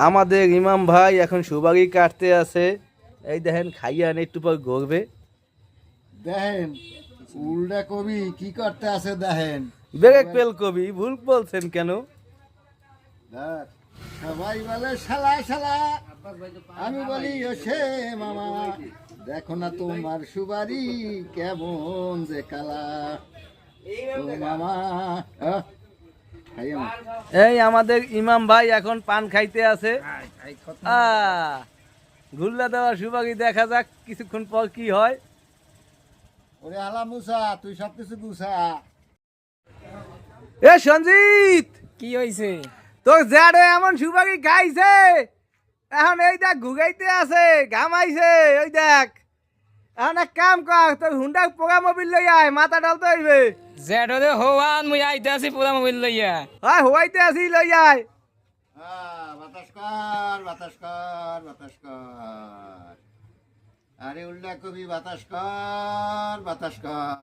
আমাদের ইমাম ভাই এখন সুপারি কাটতে আছে। এই দেখেন খাইয়া একটু পর ঘুরবে। দেখেন উল্টা কবি কি করতে আছে দেখেন। ব্রেক পেল কবি ভুল বলছেন কেন? দেখ, সবাই বলে শালা শালা, আমি বলি ও সে মামা, দেখো না তোমার সুবারি কেমন যে কালা। ও মামা খাইয়া এই আমাদের ইমাম ভাই এখন পান খাইতে আছে। ঘুরলা দেওয়া সুপারি দেখা যাক কিছুক্ষণ পর কি হয়। ওরে আলা মুসা, তুই সব কিছু গুছা। এ সঞ্জিত, কি হইছে? তোর জ্যাডে এমন সুপারি খাইছে, এখন এই দেখ ঘুগাইতে আছে, ঘামাইছে। ওই দেখ এখন এক কাম কর, তোর হুন্ডা পোকা মোবিল লই আয়, মাথা ডালতে হইবে। জেঠরে হওয়ান মুই আইতে আছি পুরা মোবাইল লইয়া। হয় হওয়াইতে আসি লই আয়। বাতাস কর বাতাস কর বাতাস কর, আরে উল্টা কবি বাতাস কর বাতাস কর।